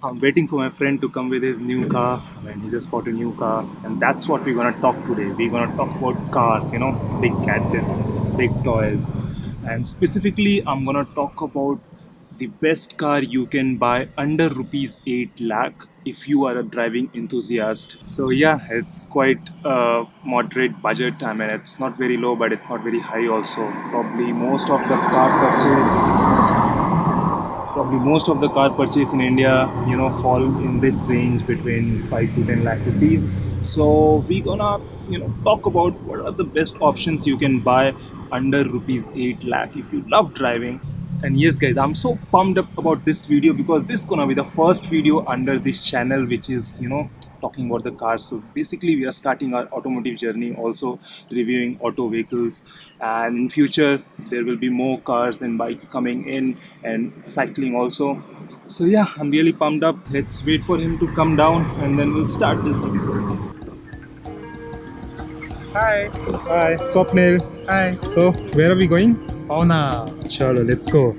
I'm waiting for my friend to come with his new car. And he just bought a new car, and that's what we're gonna talk today. We're gonna talk about cars, big gadgets, big toys, and specifically, I'm gonna talk about the best car you can buy under rupees 8 lakh if you are a driving enthusiast. So yeah, it's quite a moderate budget. I mean, it's not very low, but it's not very high also. Probably most of the car purchase in India, fall in this range between 5 to 10 lakh rupees. So we're gonna, talk about what are the best options you can buy under rupees 8 lakh if you love driving. And yes, guys, I'm so pumped up about this video because this is gonna be the first video under this channel, which is, talking about the cars. So basically, we are starting our automotive journey, also reviewing auto vehicles, and in future there will be more cars and bikes coming in and cycling also. So yeah, I'm really pumped up. Let's wait for him to come down and then we'll start this episode. Hi. Hi, Swapnil. Hi. So, where are we going? Pauna. Chalo, let's go.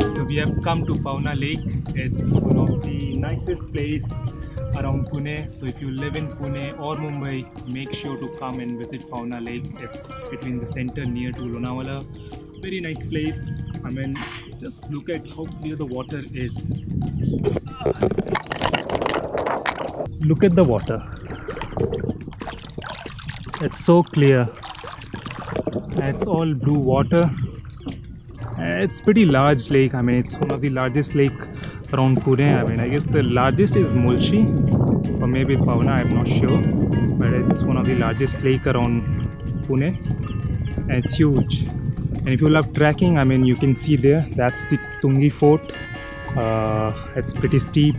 So we have come to Pauna Lake. It's one of the nicest place around Pune. So if you live in Pune or Mumbai, make sure to come and visit Pauna Lake. It's between the center near to Lonavala. Very nice place. I mean, just look at how clear the water is. Look at the water. It's so clear. It's all blue water. It's pretty large lake. I mean, it's one of the largest lake around Pune. I mean, I guess the largest is Mulchi or maybe Pauna, I'm not sure. But it's one of the largest lake around Pune. And it's huge. And if you love trekking, I mean, you can see there, that's the Tungi Fort. It's pretty steep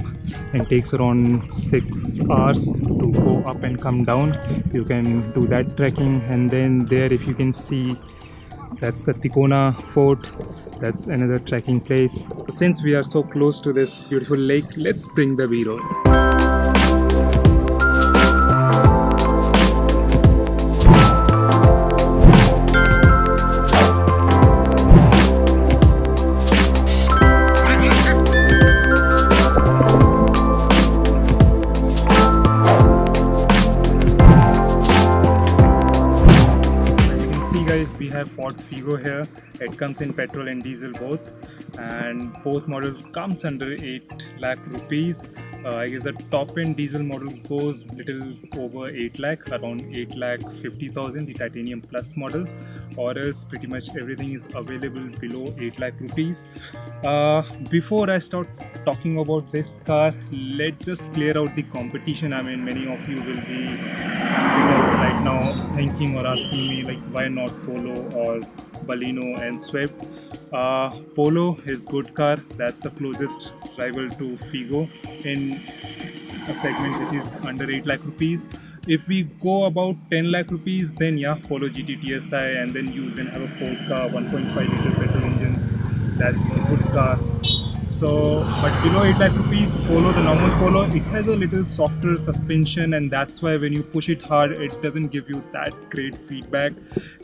and takes around 6 hours to go up and come down. You can do that trekking. And then there, if you can see, that's the Tikona Fort. That's another trekking place. Since we are so close to this beautiful lake, let's bring the B-roll. We have Ford Figo here. It comes in petrol and diesel both, and both models comes under 8 lakh rupees. I guess the top end diesel model goes little over 8 lakh, around 8 lakh 50,000, the titanium plus model, or else pretty much everything is available below 8 lakh rupees. Before I start talking about this car, let's just clear out the competition. I mean, many of you will be right now thinking or asking me like, why not Polo or Baleno and Swift? Polo is good car. That's the closest rival to Figo in a segment which is under 8 lakh rupees. If we go about 10 lakh rupees, then yeah, Polo GT TSI, and then you can have a Ford car, 1.5 liter petrol engine. That's a good car. So, but below 8 lakh rupees, Polo, the normal Polo, it has a little softer suspension, and that's why when you push it hard, it doesn't give you that great feedback.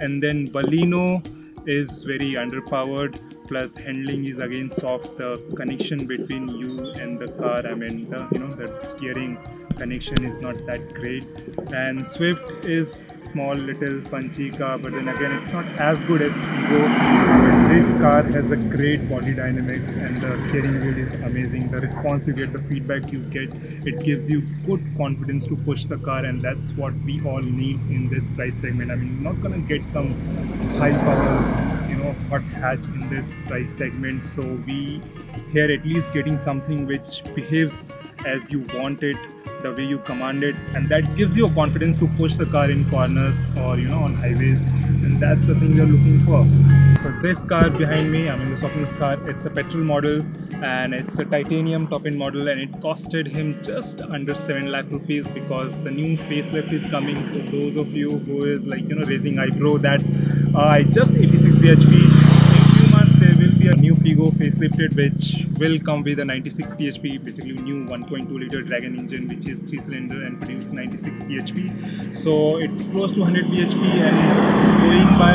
And then Baleno is very underpowered, plus the handling is again soft. The connection between you and the car, I mean, the steering connection is not that great. And Swift is small, little punchy car, but then again, it's not as good as Figo. This car has a great body dynamics, and the steering wheel is amazing. The response you get, the feedback you get, it gives you good confidence to push the car, and that's what we all need in this price segment. I mean, you're not gonna get some high power, hot hatch in this price segment. So we here at least getting something which behaves as you want it, the way you command it, and that gives you a confidence to push the car in corners or on highways, and that's the thing you're looking for. So this car behind me, I mean the Swapnil's car, it's a petrol model and it's a titanium top end model, and it costed him just under 7 lakh rupees because the new facelift is coming. So those of you who is like raising eyebrow that just 86 bhp, there will be a new Figo facelifted which will come with a 96 bhp, basically new 1.2 liter Dragon engine which is 3-cylinder and produced 96 bhp. So it's close to 100 bhp, and going by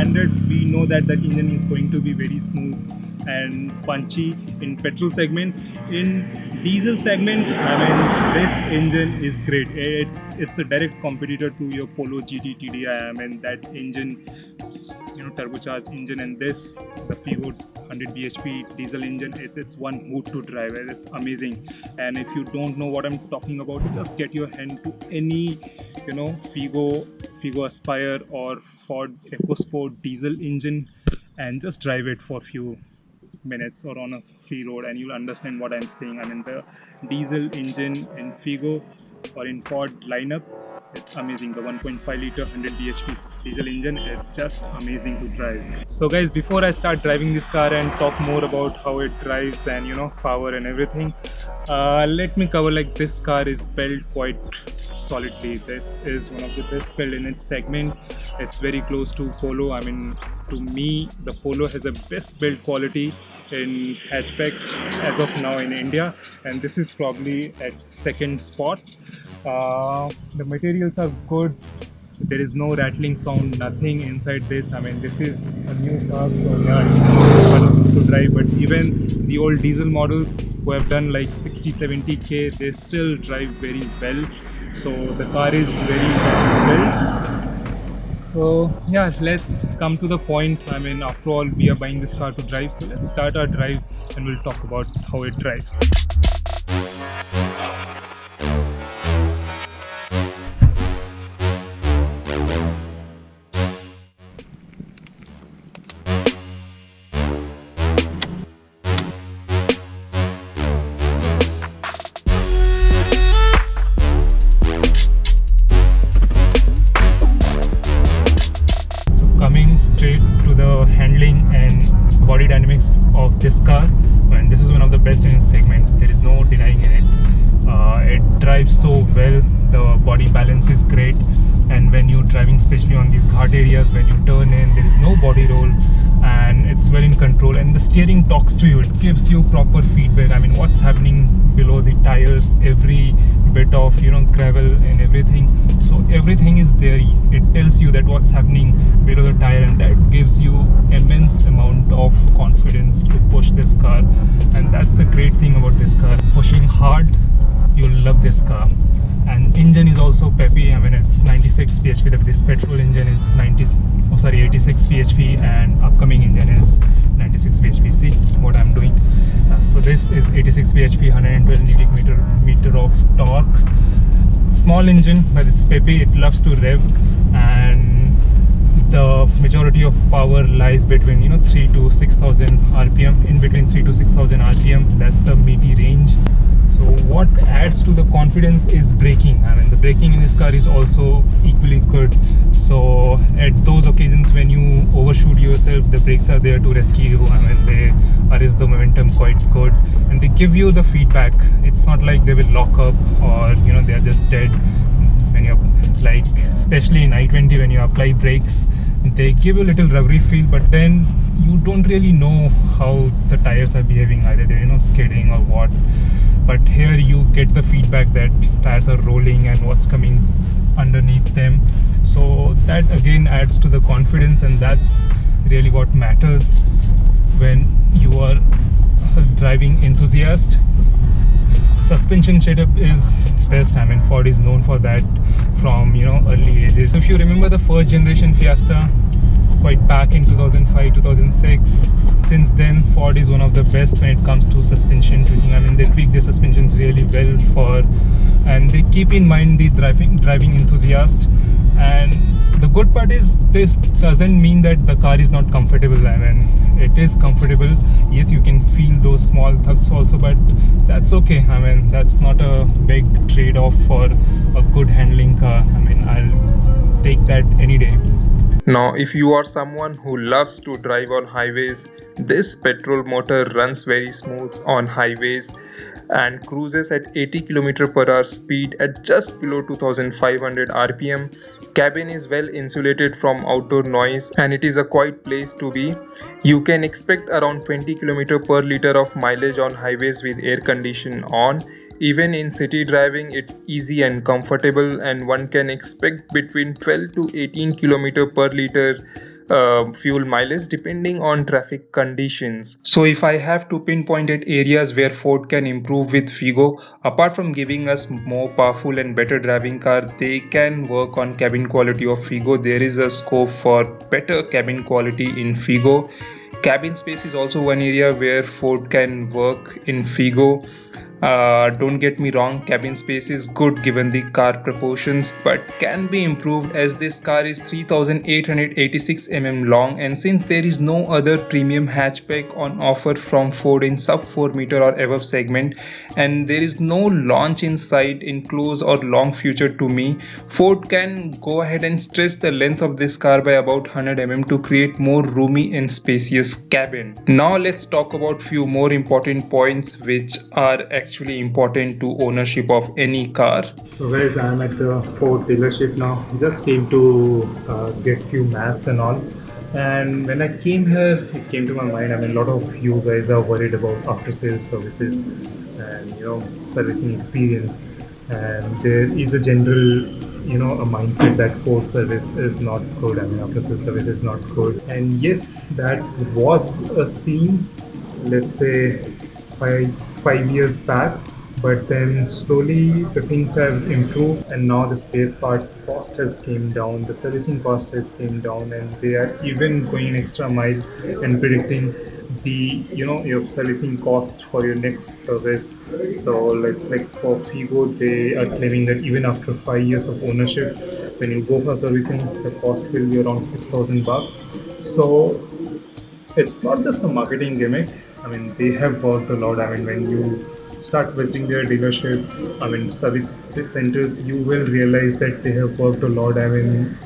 100, we know that that engine is going to be very smooth and punchy in petrol segment. In diesel segment, I mean, this engine is great. It's a direct competitor to your Polo GT TDI. I mean, that engine, turbocharged engine, and this, the Figo 100 bhp diesel engine, it's one hoot to drive. It's amazing. And if you don't know what I'm talking about, just get your hand to any Figo Aspire or Ford EcoSport diesel engine and just drive it for a few minutes or on a free road, and you'll understand what I'm saying. I mean, the diesel engine in Figo or in Ford lineup, it's amazing. The 1.5 liter 100 bhp diesel engine, it's just amazing to drive. So guys, before I start driving this car and talk more about how it drives and power and everything, let me cover, like, this car is built quite solidly. This is one of the best built in its segment. It's very close to Polo. I mean, to me, the Polo has the best build quality in hatchbacks as of now in India, and this is probably at second spot. The materials are good. There is no rattling sound, nothing inside this. I mean, this is a new car, so yeah, it's fun to drive. But even the old diesel models who have done like 60-70k, they still drive very well. So the car is very well built. So yeah, let's come to the point. I mean, after all, we are buying this car to drive, so let's start our drive and we'll talk about how it drives. Straight to the handling and body dynamics of this car, and this is one of the best in its segment. There is no denying in it. It drives so well. The body balance is great, and when you're driving, especially on these ghat areas, when you turn in, there is no body roll and it's well in control, and the steering talks to you. It gives you proper feedback. I mean, what's happening below the tires, every bit of gravel and everything, so everything is there. It tells you that what's happening below the tire, and that gives you immense amount of confidence to push this car. And that's the great thing about this car. Pushing hard, you'll love this car. And engine is also peppy. I mean, it's 96 bhp. This petrol engine is 86 bhp, and upcoming engine is 96 bhp. See what I'm doing. So this is 86 bhp, 112 Nm meter of torque. Small engine, but it's peppy. It loves to rev, and the majority of power lies between 3 to 6,000 rpm. In between 3 to 6,000 rpm, that's the meaty range. So what adds to the confidence is braking. I mean, the braking in this car is also equally good. So at those occasions when you overshoot yourself, the brakes are there to rescue you. I mean, they arrest the momentum quite good, and they give you the feedback. It's not like they will lock up or they are just dead. When you're like, especially in I-20, when you apply brakes, they give you a little rubbery feel, but then you don't really know how the tires are behaving, either they're skidding or what. But here you get the feedback that tires are rolling and what's coming underneath them. So that again adds to the confidence, and that's really what matters when you are a driving enthusiast. Suspension setup is best. I mean, Ford is known for that from early ages. If you remember the first generation Fiesta, quite back in 2005, 2006. Since then, Ford is one of the best when it comes to suspension tweaking. I mean, they tweak their suspensions really well and they keep in mind the driving enthusiast. And the good part is, this doesn't mean that the car is not comfortable. I mean, it is comfortable. Yes, you can feel those small thuds also, but that's okay. I mean, that's not a big trade-off for a good handling car. I mean, I'll take that any day. Now, if you are someone who loves to drive on highways, this petrol motor runs very smooth on highways and cruises at 80 km per hour speed at just below 2500 rpm. Cabin is well insulated from outdoor noise, and it is a quiet place to be. You can expect around 20 km per liter of mileage on highways with air condition on. Even in city driving, it's easy and comfortable, and one can expect between 12 to 18 km per liter fuel mileage depending on traffic conditions. So if I have to pinpoint at areas where Ford can improve with Figo, apart from giving us more powerful and better driving car, they can work on cabin quality of Figo. There is a scope for better cabin quality in Figo. Cabin space is also one area where Ford can work in Figo. Don't get me wrong, cabin space is good given the car proportions, but can be improved as this car is 3886 long, and since there is no other premium hatchback on offer from Ford in sub 4 meter or above segment, and there is no launch in sight in close or long future to me, Ford can go ahead and stretch the length of this car by about 100 to create more roomy and spacious cabin. Now let's talk about few more important points which are actually important to ownership of any car. So guys, I'm at the Ford dealership now. Just came to get few maps and all. And when I came here, it came to my mind. I mean, a lot of you guys are worried about after-sales services and servicing experience. And there is a general a mindset that Ford service is not good. I mean, after-sales service is not good. And yes, that was a scene. Let's say 5 years back, but then slowly the things have improved, and now the spare parts cost has came down, the servicing cost has came down, and they are even going an extra mile and predicting the your servicing cost for your next service. So let's like for Figo, they are claiming that even after 5 years of ownership, when you go for servicing, the cost will be around $6,000. So it's not just a marketing gimmick. I mean, they have worked a lot. I mean, when you start visiting their dealership, I mean, service centers, you will realize that they have worked a lot. I mean,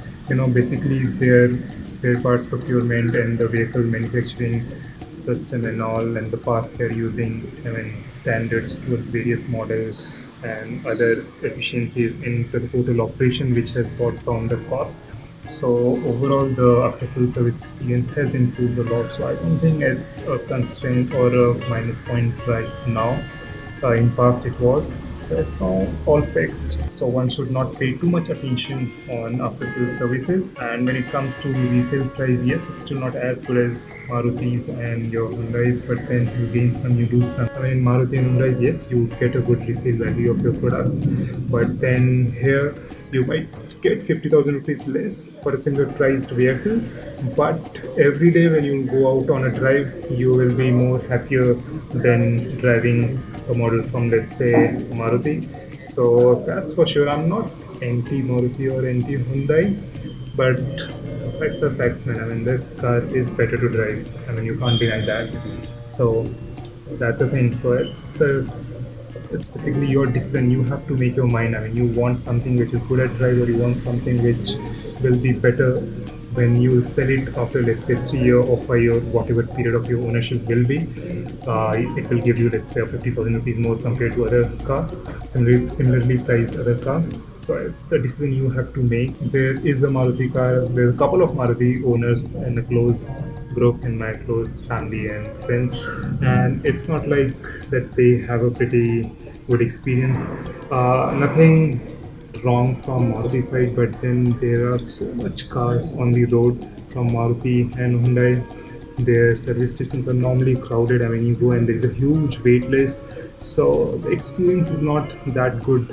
basically their spare parts procurement and the vehicle manufacturing system and all, and the parts they're using, I mean, standards to various models and other efficiencies in the total operation, which has brought down the cost. So overall, the after-sales service experience has improved a lot. So I don't think it's a constraint or a minus point right now. In past it was. It's now all fixed. So one should not pay too much attention on after-sales services. And when it comes to resale price, yes, it's still not as good as Maruti's and your Hyundai's, but then you gain some, you lose some. I mean, Maruti and Hyundai's, yes, you get a good resale value of your product, but then here you might get 50,000 rupees less for a similar priced vehicle, but every day when you go out on a drive, you will be more happier than driving a model from, let's say, Maruti. So that's for sure. I'm not anti Maruti or anti Hyundai, but facts are facts, man. I mean, this car is better to drive. I mean, you can't deny that. So that's the thing. So it's basically your decision. You have to make your mind. I mean, you want something which is good at drive, or you want something which will be better when you will sell it after, let's say, 3 year or 5 year, whatever period of your ownership will be. It will give you, let's say, 50,000 rupees more compared to other car, similarly priced other car. So it's the decision you have to make. There is a Maruti car. There are a couple of Maruti owners in a close group in my close family and friends, and it's not like that they have a pretty good experience. Nothing wrong from Maruti side, but then there are so much cars on the road from Maruti and Hyundai. Their service stations are normally crowded. I mean, you go and there is a huge wait list, so the experience is not that good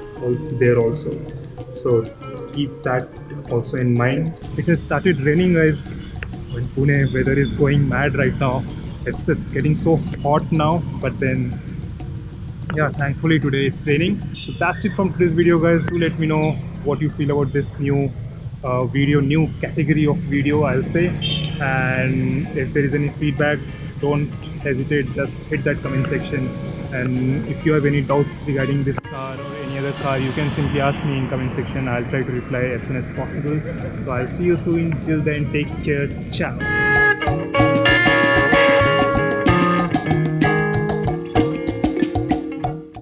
there also. So keep that also in mind. It has started raining, guys. In Pune, weather is going mad right now. It's getting so hot now, but then yeah, thankfully today it's raining. So that's it from today's video, guys. Do let me know what you feel about this new video, new category of video, I'll say. And if there is any feedback, don't hesitate, just hit that comment section. And if you have any doubts regarding this car or any other car, you can simply ask me in comment section. I'll try to reply as soon as possible. So I'll see you soon. Till then, take care. Ciao.